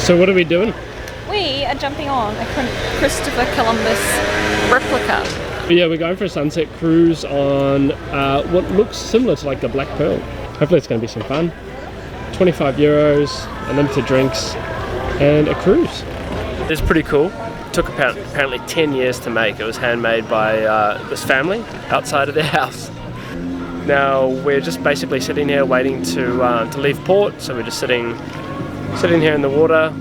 So what are we doing? We are jumping on a Christopher Columbus replica. Yeah, we're going for a sunset cruise on what looks similar to like the Black Pearl. Hopefully it's going to be some fun. 25 euros, unlimited drinks, and a cruise. It's pretty cool. It took apparently 10 years to make. It was handmade by this family outside of their house. Now we're just basically sitting here waiting to leave port. So we're just sitting here in the water,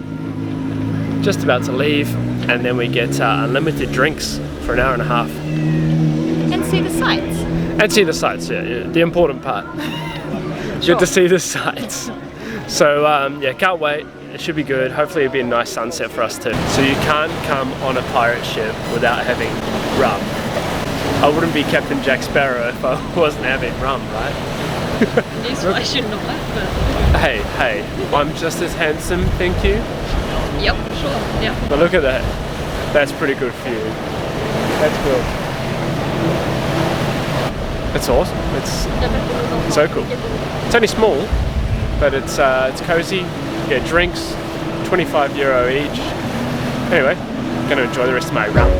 just about to leave, and then we get unlimited drinks for an hour and a half. And see the sights. And see the sights, yeah, the important part. Sure. Good to see the sights. So yeah, can't wait. It should be good. Hopefully it'll be a nice sunset for us too. So you can't come on a pirate ship without having rum. I wouldn't be Captain Jack Sparrow if I wasn't having rum, right? Yes, I should not, but... Hey, I'm just as handsome, thank you. Yep, sure, yeah. But look at that. That's pretty good for you. That's cool. It's awesome. It's so cool. It's only small, but it's cozy. Get drinks, 25 euro each. Anyway, I'm gonna enjoy the rest of my rum.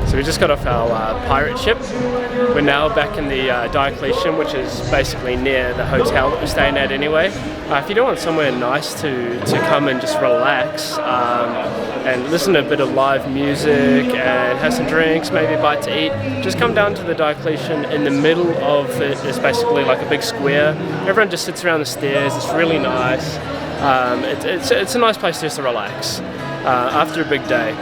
So we just got off our pirate ship. We're now back in the Diocletian, which is basically near the hotel that we're staying at anyway. If you don't want somewhere nice to come and just relax and listen to a bit of live music and have some drinks, maybe a bite to eat, just come down to the Diocletian. In the middle of it is basically like a big square. Everyone just sits around the stairs. It's really nice. It's a nice place just to relax after a big day.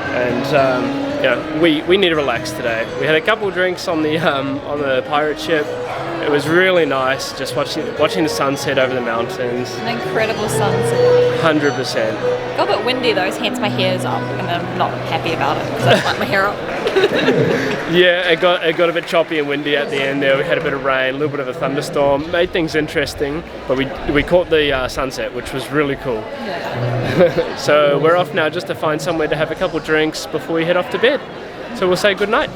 And you know, we need to relax today. We had a couple of drinks on the pirate ship. It was really nice just watching the sunset over the mountains. An incredible sunset. 100%. Got a bit windy though, hence my hair's up, and I'm not happy about it because I don't like my hair up. Yeah, it got a bit choppy and windy at the end there. We had a bit of rain, a little bit of a thunderstorm. Made things interesting, but we caught the sunset, which was really cool. Yeah. So we're off now just to find somewhere to have a couple drinks before we head off to bed. So we'll say good night.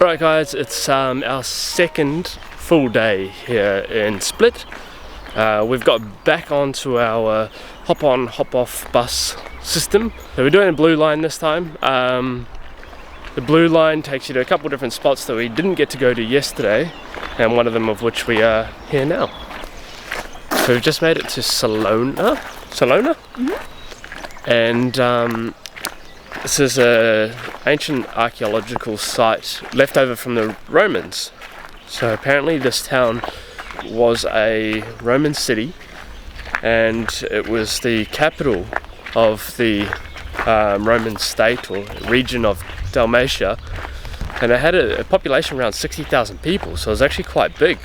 Alright guys, it's our second full day here in Split. We've got back onto our hop-on, hop-off bus system. So we're doing a blue line this time. The blue line takes you to a couple different spots that we didn't get to go to yesterday, and one of them of which we are here now. So we've just made it to Salona? Mm-hmm. And this is an ancient archaeological site left over from the Romans. So apparently this town was a Roman city, and it was the capital of the Roman state or region of Dalmatia, and it had a population around 60,000 people, so it was actually quite big,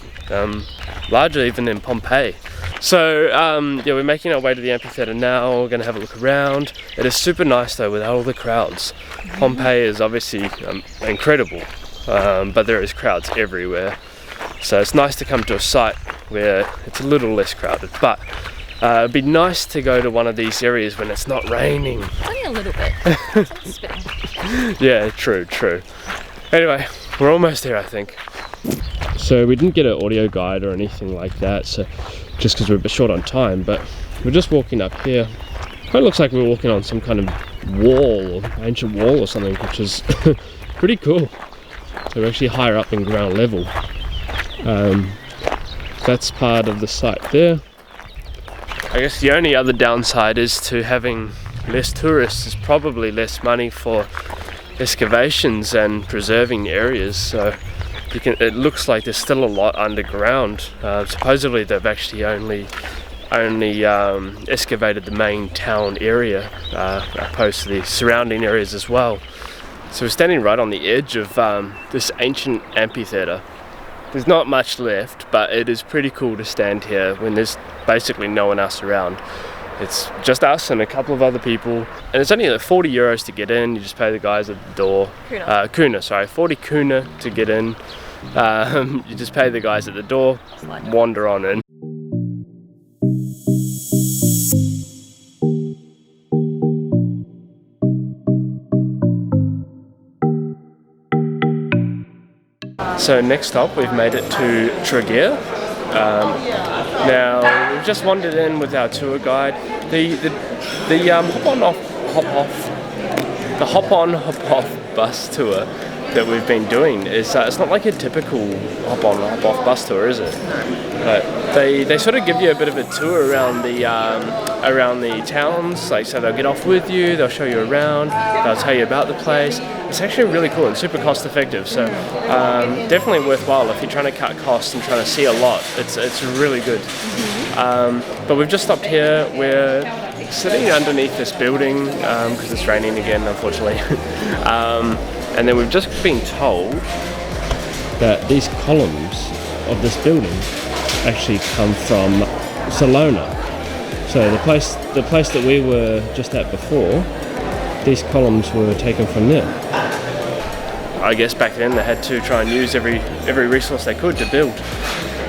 larger even than Pompeii. So yeah, we're making our way to the amphitheatre now. We're going to have a look around. It is super nice though without all the crowds. Pompeii is obviously incredible, but there is crowds everywhere. So it's nice to come to a site where it's a little less crowded, but it'd be nice to go to one of these areas when it's not raining. It's only a little bit. It's spitting. Yeah, true. Anyway, we're almost here, I think. So we didn't get an audio guide or anything like that, so just because we're a bit short on time, but we're just walking up here. It looks like we're walking on some kind of wall, or ancient wall or something, which is pretty cool. So we're actually higher up in ground level. That's part of the site there. I guess the only other downside is to having less tourists is probably less money for excavations and preserving areas. So it looks like there's still a lot underground. Supposedly they've actually only excavated the main town area, opposed to the surrounding areas as well. So we're standing right on the edge of this ancient amphitheatre. there's not much left, but it is pretty cool to stand here when there's basically no one else around. It's just us and a couple of other people, and it's only like 40 euros to get in. You just pay the guys at the door. Kuna, sorry, 40 kuna to get in. You just pay the guys at the door, wander on in. So next stop, we've made it to Tregear. Now we've just wandered in with our tour guide. The hop on hop off bus tour that we've been doing is it's not like a typical hop on hop off bus tour, is it? They sort of give you a bit of a tour around the towns. Like, so they'll get off with you, they'll show you around, they'll tell you about the place. It's actually really cool and super cost effective, so definitely worthwhile if you're trying to cut costs and trying to see a lot. It's really good. But we've just stopped here. We're sitting underneath this building because it's raining again, unfortunately. And then we've just been told that these columns of this building actually come from Salona. So the place that we were just at before, these columns were taken from there. I guess back then they had to try and use every resource they could to build.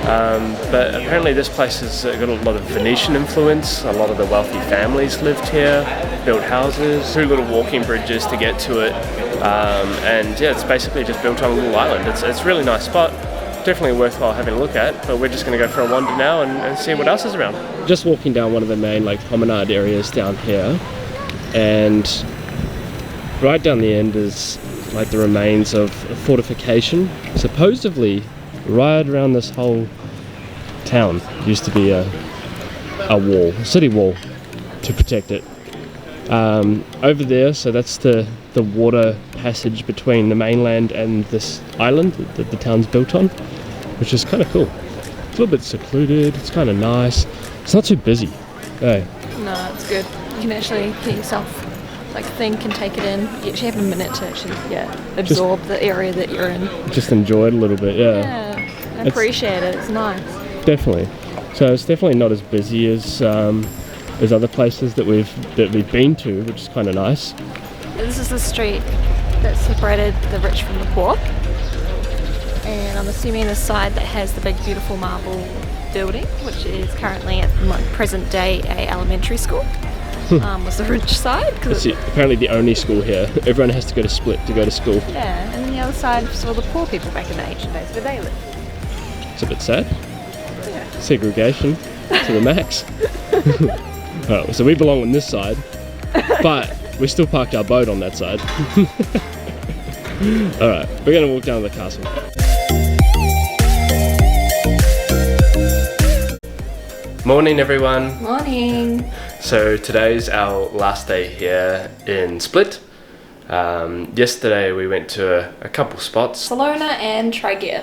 But apparently this place has got a lot of Venetian influence. A lot of the wealthy families lived here, built houses, 2 little walking bridges to get to it. And yeah, it's basically just built on a little island. It's a really nice spot. Definitely worthwhile having a look at, but we're just going to go for a wander now and see what else is around. Just walking down one of the main promenade areas down here, and right down the end is the remains of a fortification. Supposedly right around this whole town used to be a wall, a city wall, to protect it. Over there, so that's the water passage between the mainland and this island that the town's built on, which is kind of cool. It's a little bit secluded, it's kind of nice. It's not too busy. Hey. No, it's good. You can actually get yourself think and take it in. You actually have a minute to actually absorb the area that you're in. Just enjoy it a little bit, yeah. Yeah, appreciate it. It's nice. Definitely. So it's definitely not as busy as other places that we've been to, which is kind of nice. This is the street that separated the rich from the poor, and I'm assuming the side that has the big beautiful marble building, which is currently at the present day a elementary school, was the rich side. It's apparently the only school here. Everyone has to go to Split to go to school. Yeah, and then the other side was all the poor people back in the ancient days where they lived. It's a bit sad. Yeah. Segregation to the max. Alright, so we belong on this side, but we still parked our boat on that side. Alright, we're going to walk down to the castle. Morning everyone. Morning. So today's our last day here in Split. Yesterday we went to a couple spots. Salona and Tregear.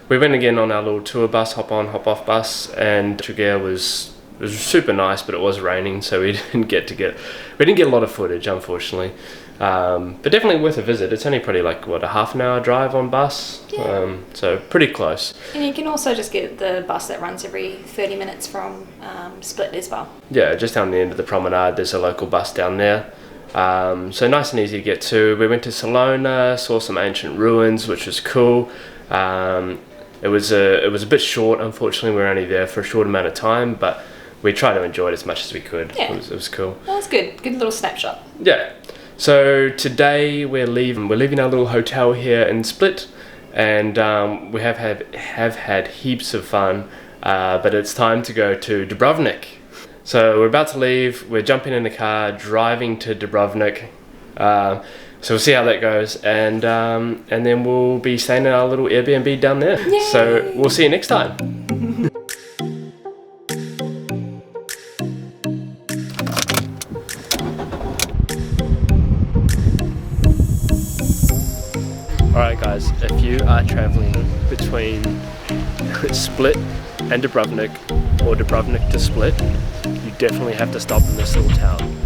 We went again on our little tour bus, hop on, hop off bus, and Tregear was super nice, but it was raining, so we didn't get a lot of footage, unfortunately. But definitely worth a visit. It's only probably a half an hour drive on bus, yeah. So pretty close. And you can also just get the bus that runs every 30 minutes from Split as well. Yeah, just down the end of the promenade, there's a local bus down there. So nice and easy to get to. We went to Salona, saw some ancient ruins, which was cool. It was a bit short, unfortunately. We were only there for a short amount of time, but we tried to enjoy it as much as we could. Yeah. It was cool. That was good. Good little snapshot. Yeah. So today we're leaving our little hotel here in Split, and we have had heaps of fun. But it's time to go to Dubrovnik. So we're about to leave. We're jumping in the car, driving to Dubrovnik. So we'll see how that goes, and then we'll be staying in our little Airbnb down there. Yay! So we'll see you next time. Alright guys, if you are travelling between Split and Dubrovnik, or Dubrovnik to Split, you definitely have to stop in this little town.